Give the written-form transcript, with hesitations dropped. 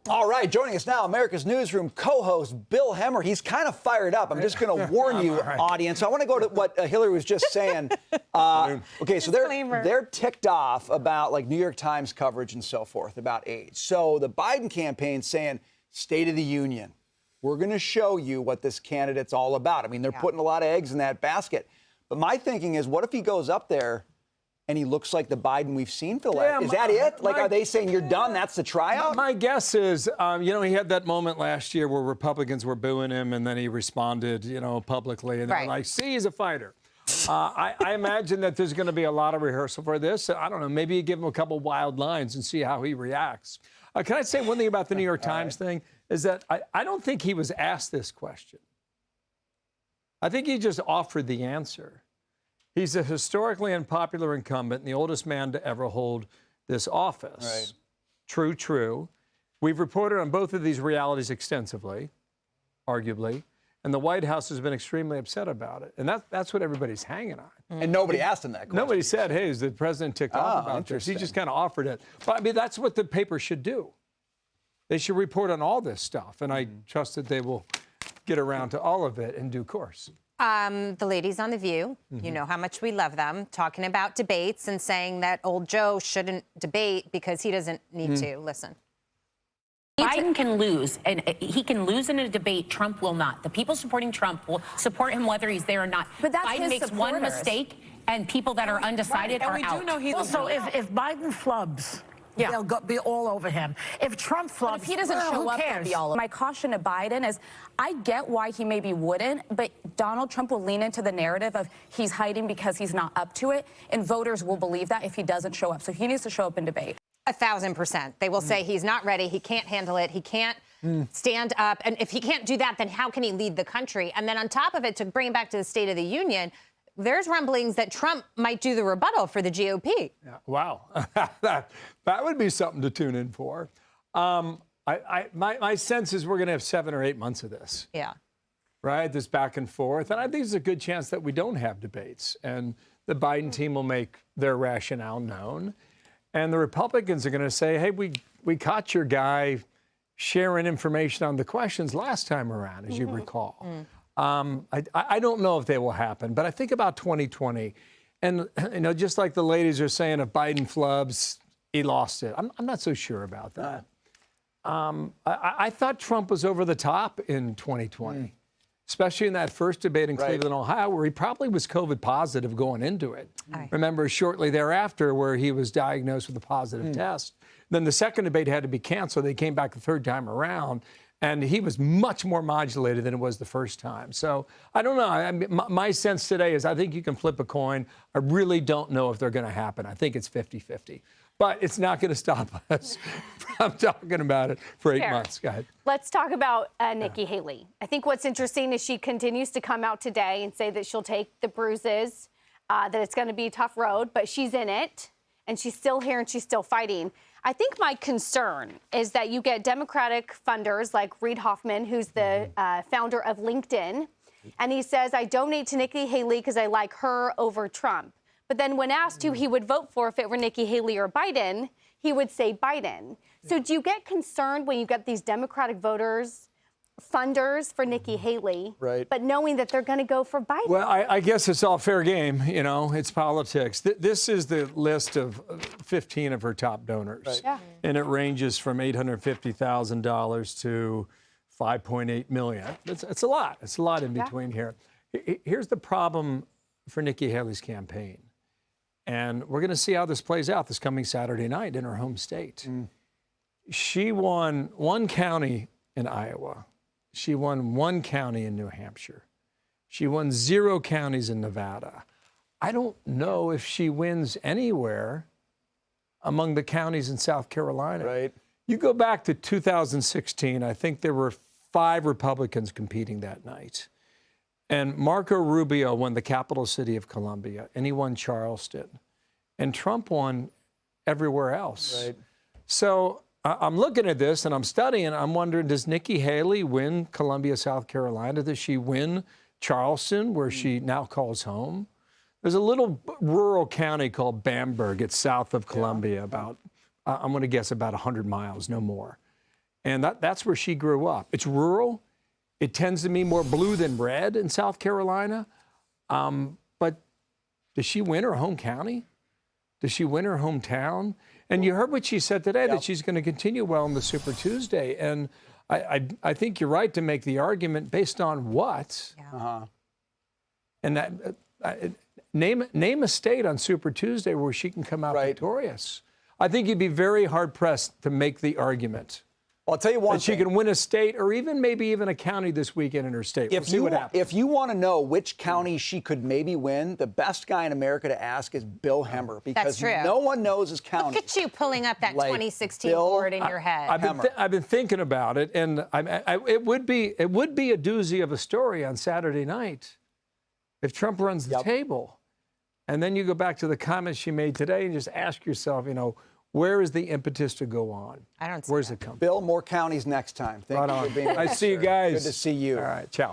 All right, joining us now, America's Newsroom co-host Bill Hemmer. He's kind of fired up. I'm just going to warn you, audience. I want to go to what Hillary was just saying. Okay, so they're ticked off about like New York Times coverage and so forth about AIDS. So the Biden campaign's saying, State of the Union. We're going to show you what this candidate's all about. I mean, they're putting a lot of eggs in that basket. But my thinking is, what if he goes up there and he looks like the Biden we've seen for the last? Is that it? Like, are they saying you're done? That's the tryout? My guess is, he had that moment last year where Republicans were booing him, and then he responded, publicly, and they're like, "See, he's a fighter." I imagine that there's going to be a lot of rehearsal for this. I don't know. Maybe you give him a couple wild lines and see how he reacts. Can I say one thing about the New York Times thing? Is that I don't think he was asked this question. I think he just offered the answer. He's a historically unpopular incumbent and the oldest man to ever hold this office. Right. True, true. We've reported on both of these realities extensively, arguably, and the White House has been extremely upset about it. And that's what everybody's hanging on. And nobody asked him that question. Nobody said, hey, is the president ticked off about this? He just kind of offered it. But, I mean, that's what the paper should do. They should report on all this stuff, and I trust that they will get around to all of it in due course. The ladies on The View, you know how much we love them, talking about debates and saying that old Joe shouldn't debate because he doesn't need to. Listen. Biden can lose, and he can lose in a debate. Trump will not. The people supporting Trump will support him whether he's there or not. But that's Biden makes one mistake, and people that are undecided are out. Do know he's also, if Biden flubs, they'll be all over him. If Trump flubs, but if he doesn't show up, they'll be all over. My caution to Biden is, I get why he maybe wouldn't, but Donald Trump will lean into the narrative of he's hiding because he's not up to it, and voters will believe that if he doesn't show up. So he needs to show up and debate. 1,000%. They will say he's not ready, he can't handle it, he can't stand up. And if he can't do that, then how can he lead the country? And then on top of it, to bring it back to the State of the Union, there's rumblings that Trump might do the rebuttal for the GOP. Yeah, wow. that would be something to tune in for. My sense is we're going to have 7 or 8 months of this. Yeah. Right? This back and forth. And I think there's a good chance that we don't have debates. And the Biden team will make their rationale known. And the Republicans are going to say, hey, we caught your guy sharing information on the questions last time around, as you recall. I don't know if they will happen, but I think about 2020. And, just like the ladies are saying, if Biden flubs, he lost it. I'm not so sure about that. I thought Trump was over the top in 2020, especially in that first debate in Cleveland, Ohio, where he probably was COVID positive going into it. Remember, shortly thereafter, where he was diagnosed with a positive test. Then the second debate had to be canceled. They came back the third time around, and he was much more modulated than it was the first time. So I don't know. I mean, my sense today is I think you can flip a coin. I really don't know if they're going to happen. I think it's 50-50. But it's not going to stop us from talking about it for 8 months. Go ahead. Let's talk about Nikki Haley. I think what's interesting is she continues to come out today and say that she'll take the bruises, that it's going to be a tough road, but she's in it, and she's still here, and she's still fighting. I think my concern is that you get Democratic funders like Reid Hoffman, who's the founder of LinkedIn, and he says, I donate to Nikki Haley because I like her over Trump. But then when asked who he would vote for if it were Nikki Haley or Biden, he would say Biden. So do you get concerned when you get these Democratic voters, funders for Nikki Haley, but knowing that they're going to go for Biden? Well, I guess it's all fair game. It's politics. This is the list of 15 of her top donors. And it ranges from $850,000 to $5.8 million. It's a lot. It's a lot in between here. Here's the problem for Nikki Haley's campaign. And we're going to see how this plays out this coming Saturday night in her home state. She won one county in Iowa. She won one county in New Hampshire. She won 0 counties in Nevada. I don't know if she wins anywhere among the counties in South Carolina. You go back to 2016, I think there were 5 Republicans competing that night. And Marco Rubio won the capital city of Columbia, and he won Charleston. And Trump won everywhere else. So I'm looking at this, and I'm studying. I'm wondering, does Nikki Haley win Columbia, South Carolina? Does she win Charleston, where she now calls home? There's a little rural county called Bamberg. It's south of Columbia, about, I'm going to guess, about 100 miles, no more. And that's where she grew up. It's rural. It tends to be more blue than red in South Carolina. But does she win her home county? Does she win her hometown? And you heard what she said today, that she's going to continue well in the Super Tuesday. And I think you're right to make the argument based on what? Yeah. And that name a state on Super Tuesday where she can come out victorious. I think you'd be very hard-pressed to make the argument. I'll tell you one thing. She can win a state or maybe even a county this weekend in her state. We'll see what happens. If you want to know which county she could maybe win, the best guy in America to ask is Bill Hemmer, because no one knows his county. Look at you pulling up that 2016 board in your head. I've been thinking about it, and it would be a doozy of a story on Saturday night if Trump runs the table. And then you go back to the comments she made today and just ask yourself, where is the impetus to go on? I don't see Where's it come? Bill, more counties next time. Thank you for being with us. I see you guys. Good to see you. All right, ciao.